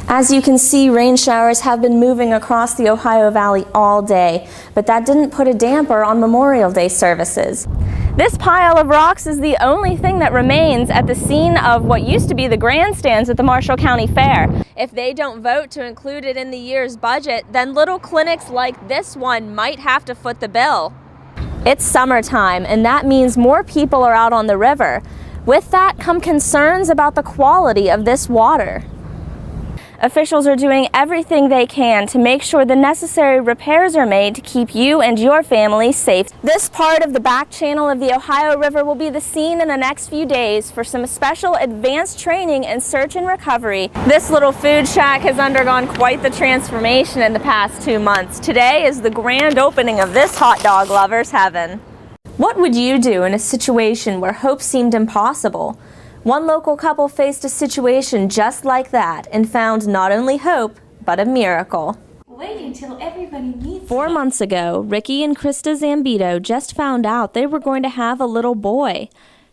As you can see, rain showers have been moving across the Ohio Valley all day, but that didn't put a damper on Memorial Day services. This pile of rocks is the only thing that remains at the scene of what used to be the grandstands at the Marshall County Fair. If they don't vote to include it in the year's budget, then little clinics like this one might have to foot the bill. It's summertime, and that means more people are out on the river. With that come concerns about the quality of this water. Officials are doing everything they can to make sure the necessary repairs are made to keep you and your family safe. This part of the back channel of the Ohio River will be the scene in the next few days for some special advanced training in search and recovery. This little food shack has undergone quite the transformation in the past 2 months. Today is the grand opening of this hot dog lover's heaven. What would you do in a situation where hope seemed impossible? One local couple faced a situation just like that and found not only hope, but a miracle. Wait until everybody meets 4 months ago, Ricky and Krista Zambito just found out they were going to have a little boy.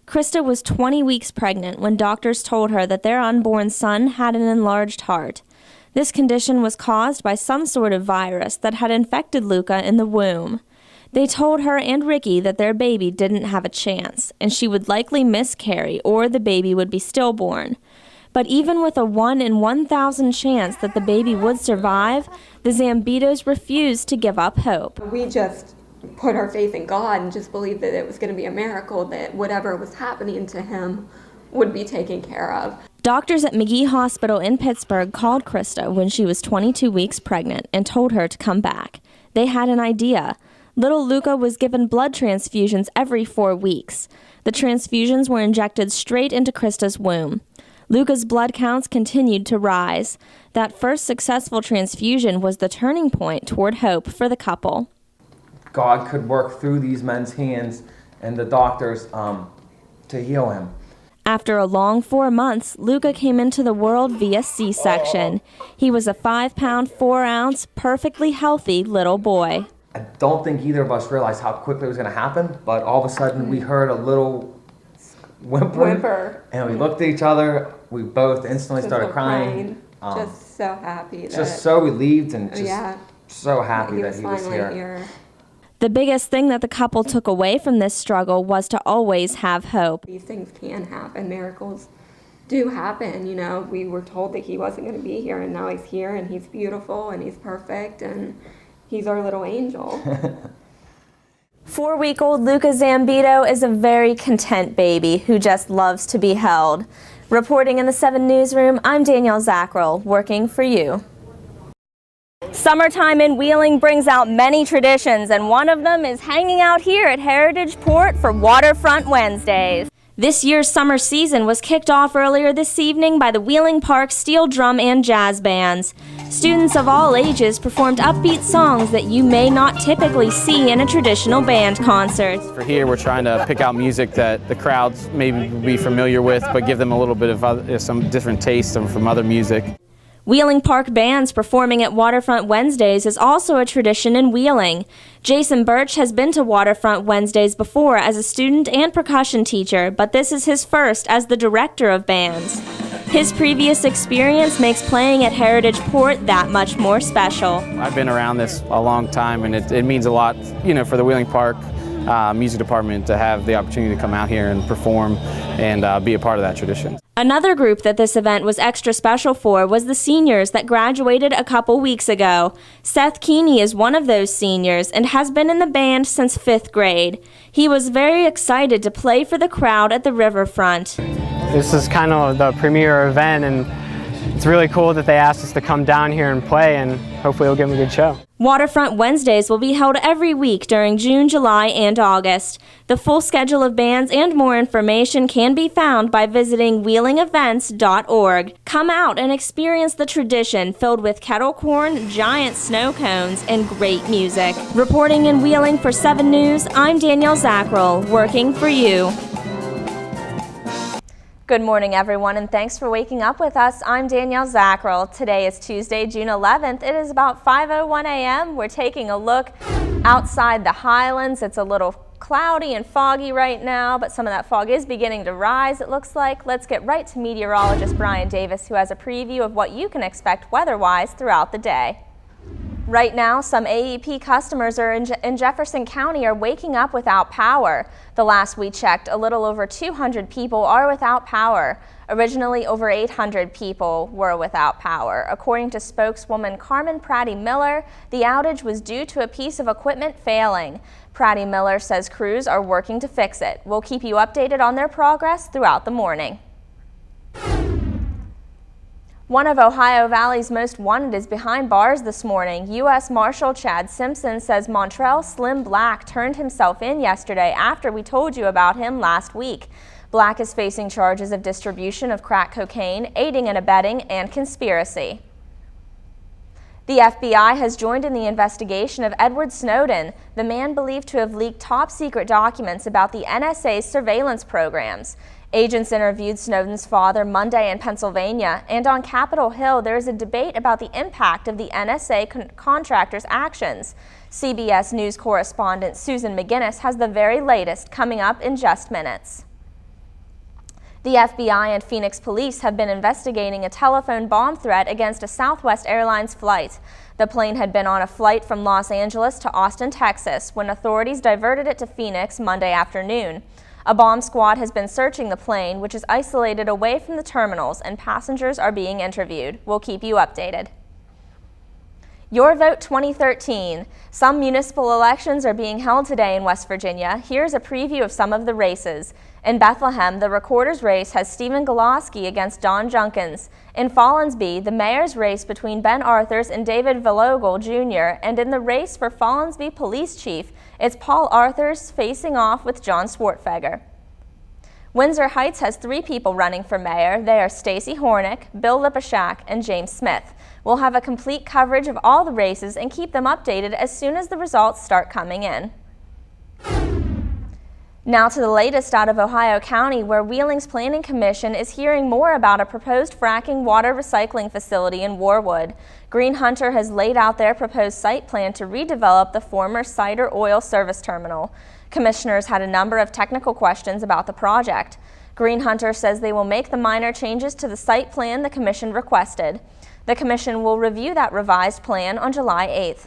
Krista was 20 weeks pregnant when doctors told her that their unborn son had an enlarged heart. This condition was caused by some sort of virus that had infected Luca in the womb. They told her and Ricky that their baby didn't have a chance, and she would likely miscarry or the baby would be stillborn. But even with a 1 in 1,000 chance that the baby would survive, the Zambitos refused to give up hope. We just put our faith in God and just believed that it was going to be a miracle, that whatever was happening to him would be taken care of. Doctors at McGee Hospital in Pittsburgh called Krista when she was 22 weeks pregnant and told her to come back. They had an idea. Little Luca was given blood transfusions every 4 weeks. The transfusions were injected straight into Krista's womb. Luca's blood counts continued to rise. That first successful transfusion was the turning point toward hope for the couple. God could work through these men's hands and the doctors to heal him. After a long 4 months, Luca came into the world via C-section. He was a 5-pound, 4-ounce, perfectly healthy little boy. I don't think either of us realized how quickly it was going to happen, but all of a sudden we heard a little whimper. And we looked at each other. We both instantly started crying. Just so happy. Just so relieved and just so happy that he was here. The biggest thing that the couple took away from this struggle was to always have hope. These things can happen. Miracles do happen. You know, we were told that he wasn't going to be here, and now he's here, and he's beautiful, and he's perfect, and he's our little angel. 4-week-old Luca Zambito is a very content baby who just loves to be held. Reporting in the 7 Newsroom, I'm Danielle Zacherl, working for you. Summertime in Wheeling brings out many traditions, and one of them is hanging out here at Heritage Port for Waterfront Wednesdays. This year's summer season was kicked off earlier this evening by the Wheeling Park Steel Drum and Jazz Bands. Students of all ages performed upbeat songs that you may not typically see in a traditional band concert. For here, we're trying to pick out music that the crowds may be familiar with, but give them a little bit of some different taste from other music. Wheeling Park bands performing at Waterfront Wednesdays is also a tradition in Wheeling. Jason Birch has been to Waterfront Wednesdays before as a student and percussion teacher, but this is his first as the director of bands. His previous experience makes playing at Heritage Port that much more special. I've been around this a long time, and it means a lot, for the Wheeling Park music department to have the opportunity to come out here and perform and be a part of that tradition. Another group that this event was extra special for was the seniors that graduated a couple weeks ago. Seth Keeney is one of those seniors and has been in the band since 5th grade. He was very excited to play for the crowd at the riverfront. This is kind of the premier event, and it's really cool that they asked us to come down here and play, and hopefully we'll give them a good show. Waterfront Wednesdays will be held every week during June, July, and August. The full schedule of bands and more information can be found by visiting wheelingevents.org. Come out and experience the tradition filled with kettle corn, giant snow cones, and great music. Reporting in Wheeling for 7 News, I'm Danielle Zacherl, working for you. Good morning, everyone, and thanks for waking up with us. I'm Danielle Zacherl. Today is Tuesday, June 11th. It is about 5:01 a.m. We're taking a look outside the Highlands. It's a little cloudy and foggy right now, but some of that fog is beginning to rise, it looks like. Let's get right to meteorologist Brian Davis, who has a preview of what you can expect weather-wise throughout the day. Right now, some AEP customers in Jefferson County are waking up without power. The last we checked, a little over 200 people are without power. Originally, over 800 people were without power. According to spokeswoman Carmen Pratty-Miller, the outage was due to a piece of equipment failing. Pratty-Miller says crews are working to fix it. We'll keep you updated on their progress throughout the morning. One of Ohio Valley's most wanted is behind bars this morning. U.S. Marshal Chad Simpson says Montrell Slim Black turned himself in yesterday after we told you about him last week. Black is facing charges of distribution of crack cocaine, aiding and abetting, and conspiracy. The FBI has joined in the investigation of Edward Snowden, the man believed to have leaked top-secret documents about the NSA's surveillance programs. Agents interviewed Snowden's father Monday in Pennsylvania, and on Capitol Hill there is a debate about the impact of the NSA contractors' actions. CBS News correspondent Susan McGinnis has the very latest coming up in just minutes. The FBI and Phoenix police have been investigating a telephone bomb threat against a Southwest Airlines flight. The plane had been on a flight from Los Angeles to Austin, Texas, when authorities diverted it to Phoenix Monday afternoon. A bomb squad has been searching the plane, which is isolated away from the terminals, and passengers are being interviewed. We'll keep you updated. Your Vote 2013. Some municipal elections are being held today in West Virginia. Here's a preview of some of the races. In Bethlehem, the recorder's race has Stephen Goloski against Don Junkins. In Follansbee, the mayor's race between Ben Arthurs and David Villogel Jr., and in the race for Follansbee police chief, it's Paul Arthurs facing off with John Swartfeger. Windsor Heights has 3 people running for mayor. They are Stacy Hornick, Bill Lipashak, and James Smith. We'll have a complete coverage of all the races and keep them updated as soon as the results start coming in. Now to the latest out of Ohio County, where Wheeling's Planning Commission is hearing more about a proposed fracking water recycling facility in Warwood. Green Hunter has laid out their proposed site plan to redevelop the former Cider Oil Service Terminal. Commissioners had a number of technical questions about the project. Green Hunter says they will make the minor changes to the site plan the Commission requested. The Commission will review that revised plan on July 8th.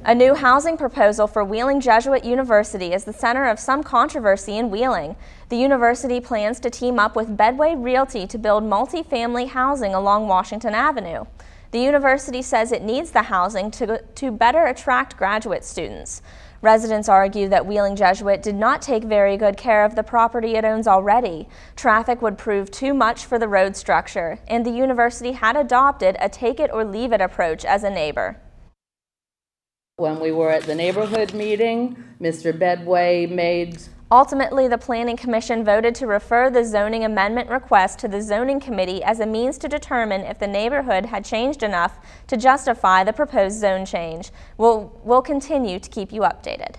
A new housing proposal for Wheeling Jesuit University is the center of some controversy in Wheeling. The university plans to team up with Bedway Realty to build multi-family housing along Washington Avenue. The university says it needs the housing to better attract graduate students. Residents argue that Wheeling Jesuit did not take very good care of the property it owns already. Traffic would prove too much for the road structure, and the university had adopted a take-it-or-leave-it approach as a neighbor. When we were at the neighborhood meeting, Mr. Bedway made... Ultimately, the Planning Commission voted to refer the zoning amendment request to the Zoning Committee as a means to determine if the neighborhood had changed enough to justify the proposed zone change. We'll continue to keep you updated.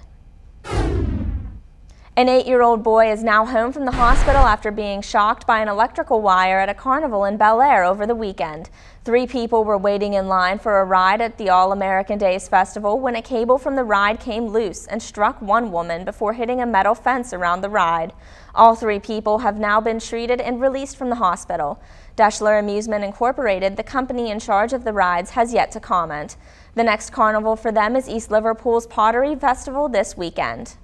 An 8-year-old boy is now home from the hospital after being shocked by an electrical wire at a carnival in Bel Air over the weekend. 3 people were waiting in line for a ride at the All-American Days Festival when a cable from the ride came loose and struck one woman before hitting a metal fence around the ride. All 3 people have now been treated and released from the hospital. Deschler Amusement Incorporated, the company in charge of the rides, has yet to comment. The next carnival for them is East Liverpool's Pottery Festival this weekend.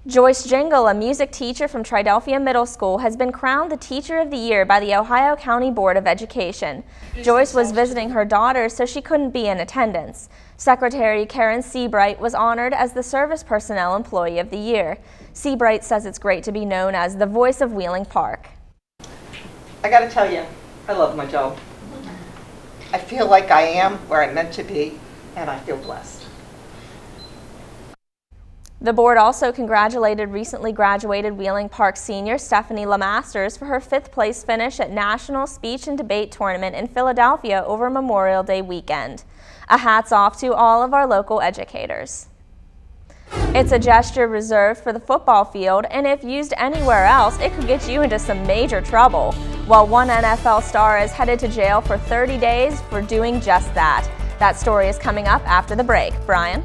Joyce Jingle, a music teacher from Tridelphia Middle School, has been crowned the Teacher of the Year by the Ohio County Board of Education. Joyce was visiting her daughter, so she couldn't be in attendance. Secretary Karen Seabright was honored as the Service Personnel Employee of the Year. Seabright says it's great to be known as the voice of Wheeling Park. I gotta tell you, I love my job. I feel like I am where I'm meant to be, and I feel blessed. The board also congratulated recently graduated Wheeling Park senior Stephanie LeMasters for her 5th place finish at National Speech and Debate Tournament in Philadelphia over Memorial Day weekend. A hats off to all of our local educators. It's a gesture reserved for the football field, and if used anywhere else, it could get you into some major trouble. While one NFL star is headed to jail for 30 days for doing just that. That story is coming up after the break. Brian?